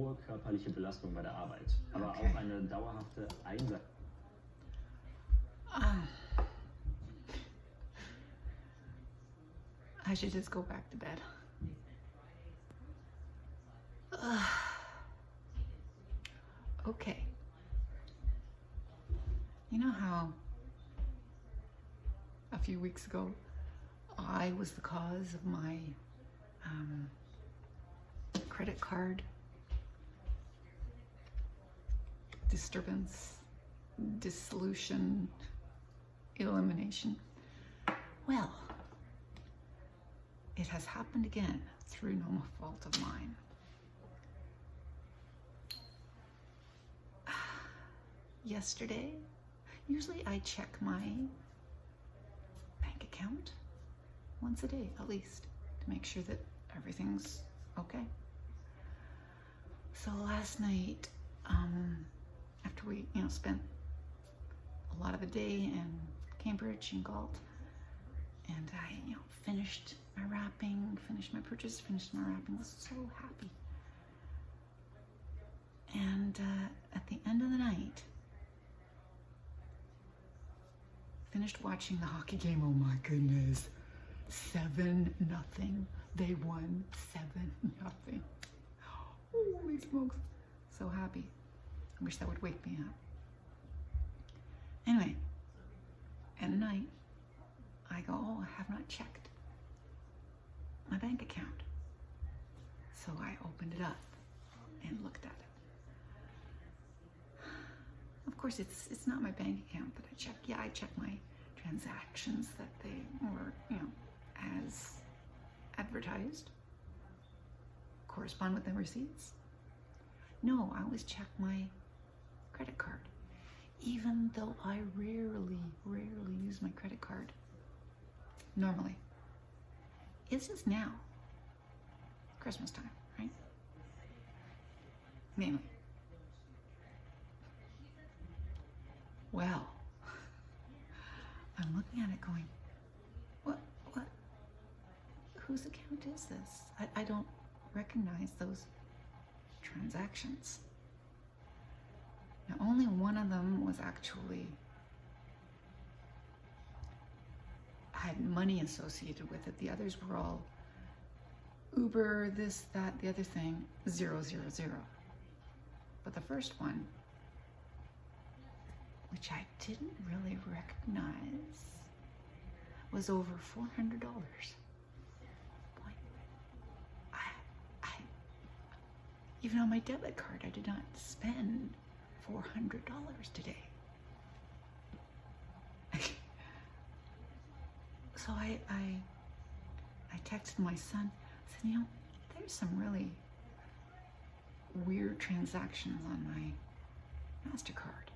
hohe körperliche Belastung bei der Arbeit, aber Okay. auch eine dauerhafte Einsatz. I should just go back to bed. Okay. You know how a few weeks ago I was the cause of my credit card disturbance, dissolution, elimination? Well, it has happened again through no fault of mine. Yesterday, usually I check my bank account once a day at least to make sure that everything's okay. So last night, after we spent a lot of the day in Cambridge and Galt, and I finished my wrapping, finished my purchase, finished my wrapping, was so happy. And at the end of the night, finished watching the hockey game. Oh my goodness, 7-0. They won 7-0. Holy smokes, so happy. I wish that would wake me up. Anyway, at night, I go, oh, I have not checked my bank account. So I opened it up and looked at it. Of course, it's not my bank account that I check. Yeah, I check my transactions that they were, as advertised, correspond with the receipts. No, I always check my credit card, even though I rarely use my credit card normally. It's just now, Christmas time, right? Mainly. Well, I'm looking at it going, what, whose account is this? I don't recognize those transactions. Now, only one of them was actually, had money associated with it. The others were all Uber, this, that, the other thing, 000. But the first one, which I didn't really recognize, was over $400. Boy, I even on my debit card, I did not spend $400 today. So I texted my son, I said, there's some really weird transactions on my MasterCard.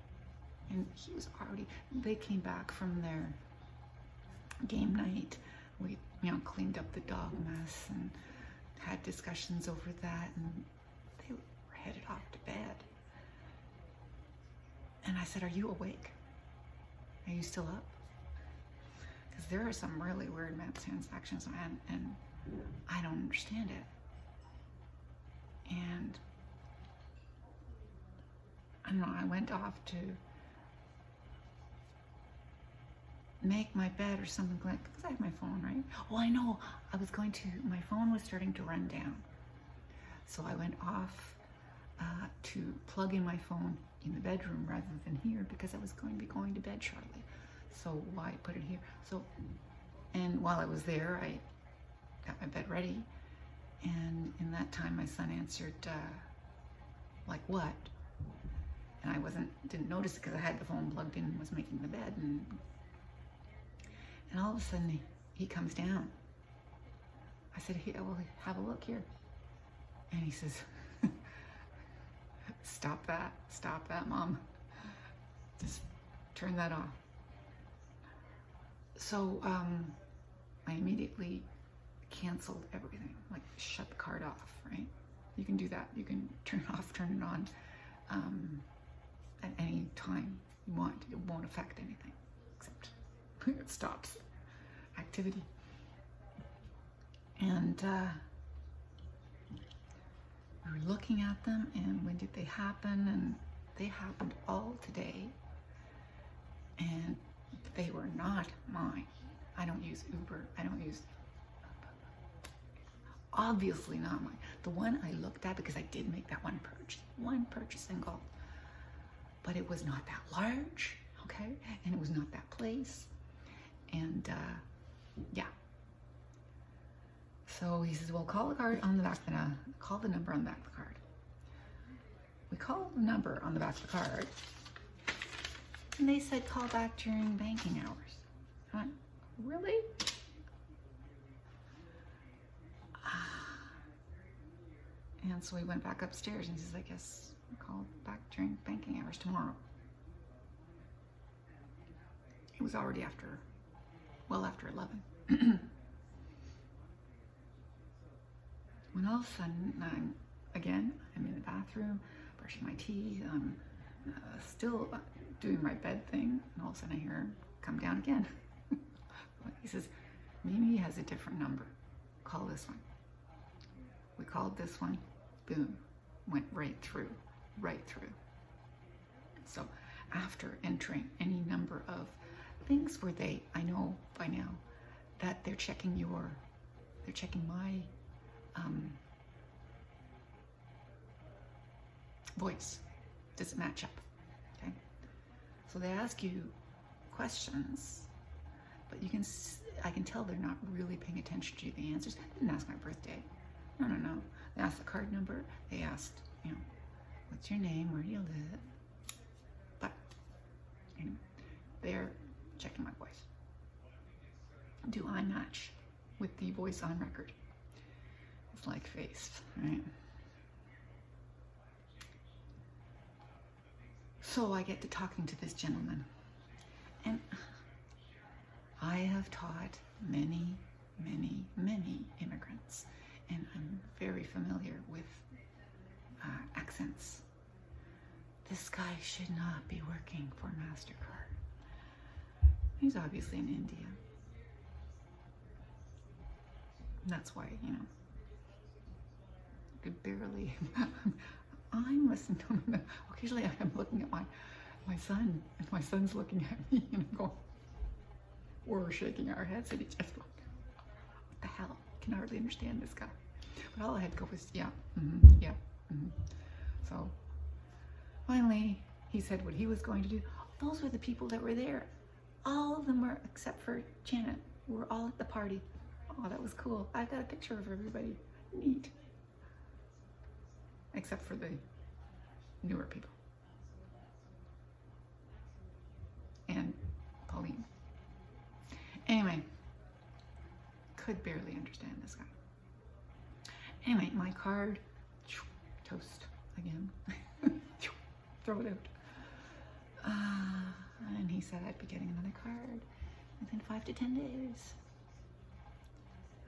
And he was already, they came back from their game night. We, cleaned up the dog mess and had discussions over that, and they were headed off to bed. And I said, are you awake? Are you still up? Because there are some really weird map transactions, and I don't understand it. And I don't know, I went off to make my bed or something like, because I have my phone, right? Oh, I know, my phone was starting to run down. So I went off to plug in my phone in the bedroom rather than here, because I was going to be going to bed shortly. So why put it here? So, and while I was there, I got my bed ready. And in that time, my son answered, like what? And I didn't notice it because I had the phone plugged in and was making the bed. And all of a sudden, he comes down. I said, hey, well, have a look here. And he says, stop that, Mom. Just turn that off. So I immediately canceled everything, like shut the card off, right? You can do that. You can turn it off, turn it on at any time you want. It won't affect anything, except it stops activity. And we were looking at them, and when did they happen? And they happened all today, and they were not mine. I don't use Uber. I don't use, obviously not mine. The one I looked at, because I did make that one purchase in gold, but it was not that large, okay? And it was not that place. And yeah. So he says, well, call the card on the back, call the number on the back of the card. We called the number on the back of the card, and they said call back during banking hours. I went, really? And so we went back upstairs, and he says, I guess we'll call back during banking hours tomorrow. It was already after, well after 11. When all of a sudden, I'm in the bathroom, brushing my teeth, I'm still doing my bed thing, and all of a sudden I hear him come down again. He says, Mimi has a different number. Call this one. We called this one, boom, went right through. So after entering any number of things where I know by now that they're checking my voice. Does it match up? Okay. So they ask you questions, but I can tell they're not really paying attention to the answers. They didn't ask my birthday. No. They asked the card number. They asked, what's your name? Where do you live? But anyway, they're checking my voice. Do I match with the voice on record? It's like face, right? So I get to talking to this gentleman, and I have taught many immigrants, and I'm very familiar with accents. This guy should not be working for MasterCard. He's obviously in India. That's why, could barely. I'm listening to him. Occasionally I'm looking at my son, and my son's looking at me, and I'm going, we're shaking our heads at each other. What the hell? I can hardly understand this guy. But all I had to go was, yeah. So finally, he said what he was going to do. Those were the people that were there. All of them were, except for Janet, were all at the party. Oh, that was cool. I've got a picture of everybody. Neat. Except for the newer people. And Pauline. Anyway, could barely understand this guy. Anyway, my card, toast again. Throw it out. And he said I'd be getting another card within 5 to 10 days.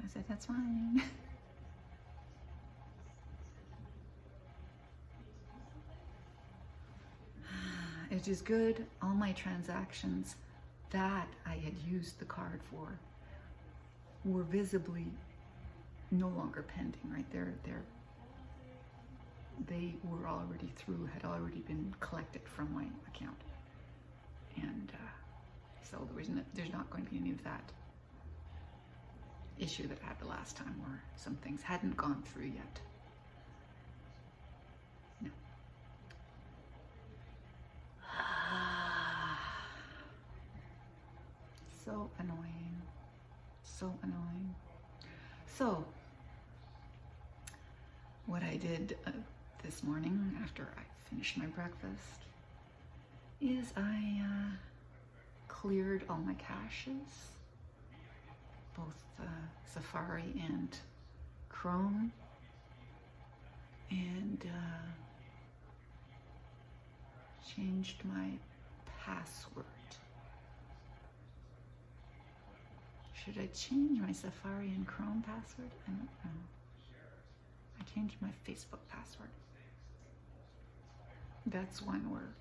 I said, that's fine. It is good. All my transactions that I had used the card for were visibly no longer pending, right? They were already through, had already been collected from my account. And so there's not going to be any of that issue that I had the last time where some things hadn't gone through yet. No. So annoying. So annoying. So, what I did this morning after I finished my breakfast is I cleared all my caches, both Safari and Chrome, and changed my password. Should I change my Safari and Chrome password? I don't know. I changed my Facebook password. That's one where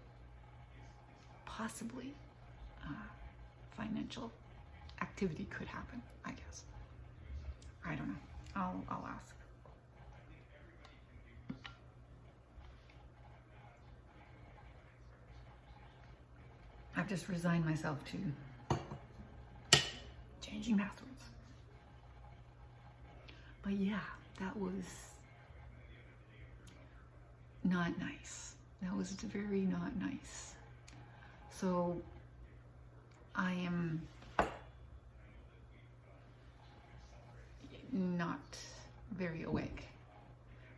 possibly financial activity could happen, I guess. I don't know. I'll ask. I've just resigned myself to changing passwords. But yeah, that was not nice. That was very not nice. So I am not very awake,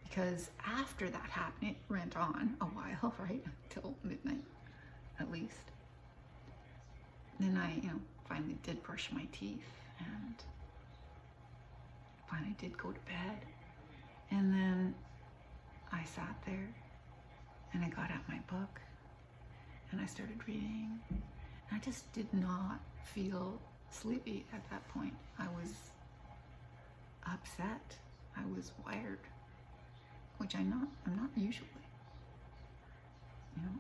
because after that happened, it went on a while, right? Till midnight, at least. Then I, finally did brush my teeth and finally did go to bed. And then I sat there and I got out my book and I started reading. And I just did not feel sleepy at that point. I was upset. I was wired, which I'm not usually.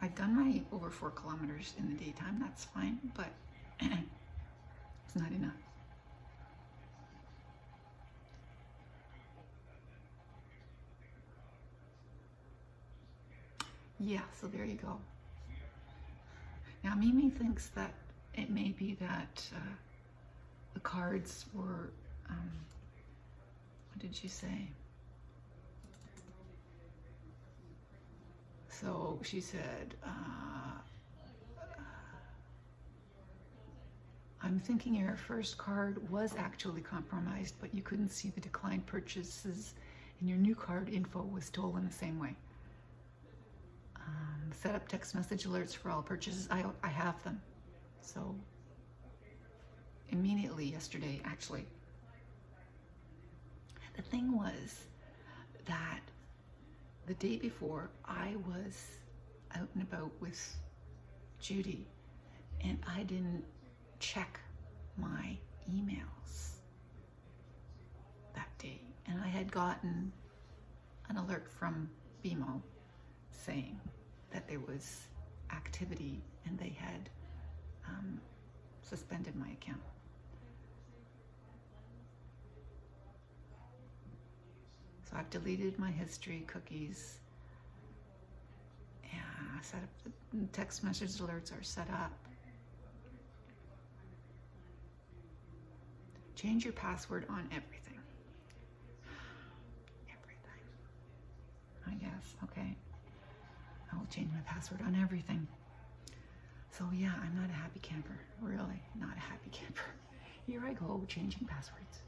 I've done my over 4 kilometers in the daytime, that's fine, but it's not enough. Yeah, so there you go. Now Mimi thinks that it may be that the cards were, what did she say? So she said, I'm thinking your first card was actually compromised, but you couldn't see the declined purchases, and your new card info was stolen the same way. Set up text message alerts for all purchases. I have them. So immediately yesterday, actually. The thing was that the day before, I was out and about with Judy, and I didn't check my emails that day. And I had gotten an alert from BMO saying that there was activity and they had suspended my account. So I've deleted my history cookies, and I set up the text message alerts are set up. Change your password on everything. Everything. I guess, okay. I will change my password on everything. So yeah, I'm not a happy camper. Really, not a happy camper. Here I go, changing passwords.